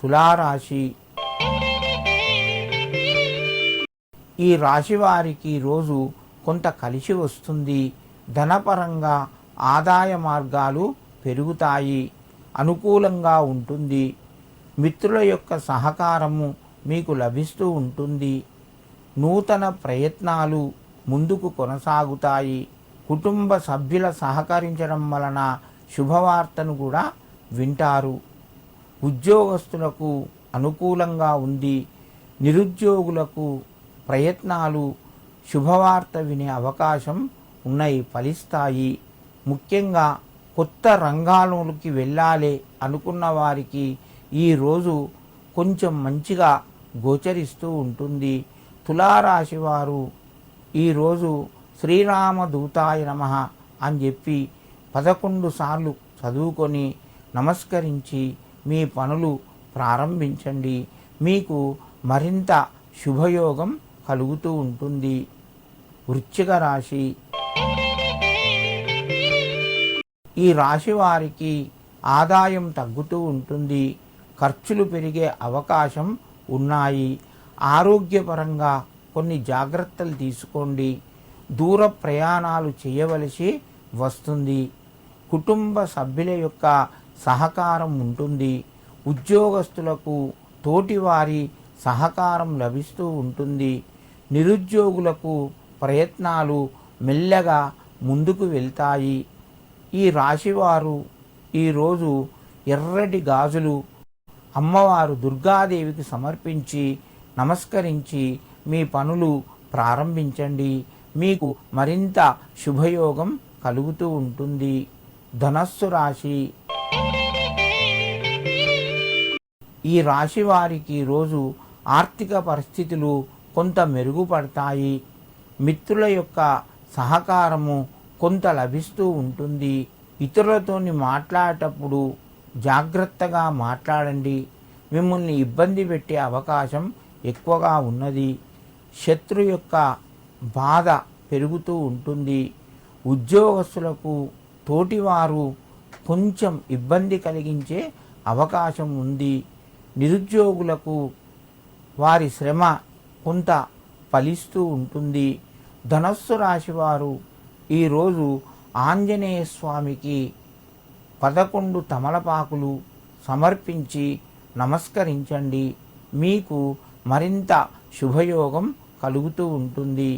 తులారాశి. ఈ రాశి వారికి రోజు కొంత కలిసి వస్తుంది. ధనపరంగా ఆదాయ మార్గాలు పెరుగుతాయి. అనుకూలంగా ఉంటుంది. మిత్రుల యొక్క సహకారము మీకు లభిస్తూ ఉంటుంది. నూతన ప్రయత్నాలు ముందుకు కొనసాగుతాయి. కుటుంబ సభ్యుల సహకరించడం వలన శుభవార్తను కూడా వింటారు. ఉద్యోగస్తులకు అనుకూలంగా ఉంది. నిరుద్యోగులకు ప్రయత్నాలు శుభవార్త వినే అవకాశం ఉన్నాయి, ఫలిస్తాయి. ముఖ్యంగా కొత్త రంగాల్లోకి వెళ్ళాలి అనుకున్న వారికి ఈరోజు కొంచెం మంచిగా గోచరిస్తూ ఉంటుంది. తులారాశి వారు ఈరోజు శ్రీరామదూతాయ నమః అని చెప్పి 11 సార్లు చదువుకొని నమస్కరించి మీ పనులు ప్రారంభించండి. మీకు మరింత శుభయోగం కలుగుతూ ఉంటుంది. వృశ్చిక రాశి. ఈ రాశి వారికి ఆదాయం తగ్గుతూ ఉంటుంది. ఖర్చులు పెరిగే అవకాశం ఉన్నాయి. ఆరోగ్యపరంగా కొన్ని జాగ్రత్తలు తీసుకోండి. దూర ప్రయాణాలు చేయవలసి వస్తుంది. కుటుంబ సభ్యుల యొక్క సహకారం ఉంటుంది. ఉద్యోగస్తులకు తోటివారి సహకారం లభిస్తూ ఉంటుంది. నిరుద్యోగులకు ప్రయత్నాలు మెల్లగా ముందుకు వెళ్తాయి. ఈ రాశివారు ఈరోజు ఎర్రటి గాజులు అమ్మవారు దుర్గాదేవికి సమర్పించి నమస్కరించి మీ పనులు ప్రారంభించండి. మీకు మరింత శుభయోగం కలుగుతూ ఉంటుంది. ధనస్సు రాశి. ఈ రాశి వారికి రోజు ఆర్థిక పరిస్థితులు కొంత మెరుగుపడతాయి. మిత్రుల యొక్క సహకారము కొంత లభిస్తూ ఉంటుంది. ఇతరులతో మాట్లాడేటప్పుడు జాగ్రత్తగా మాట్లాడండి. మిమ్మల్ని ఇబ్బంది పెట్టే అవకాశం ఎక్కువగా ఉన్నది. శత్రు యొక్క బాధ పెరుగుతూ ఉంటుంది. ఉద్యోగస్తులకు తోటివారు కొంచెం ఇబ్బంది కలిగించే అవకాశం ఉంది. నిరుద్యోగులకు వారి శ్రమ కొంత ఫలిస్తూ ఉంటుంది. ధనస్సు రాశి వారు ఈరోజు ఆంజనేయ స్వామికి 11 తమలపాకులు సమర్పించి నమస్కరించండి. మీకు మరింత శుభయోగం కలుగుతూ ఉంటుంది.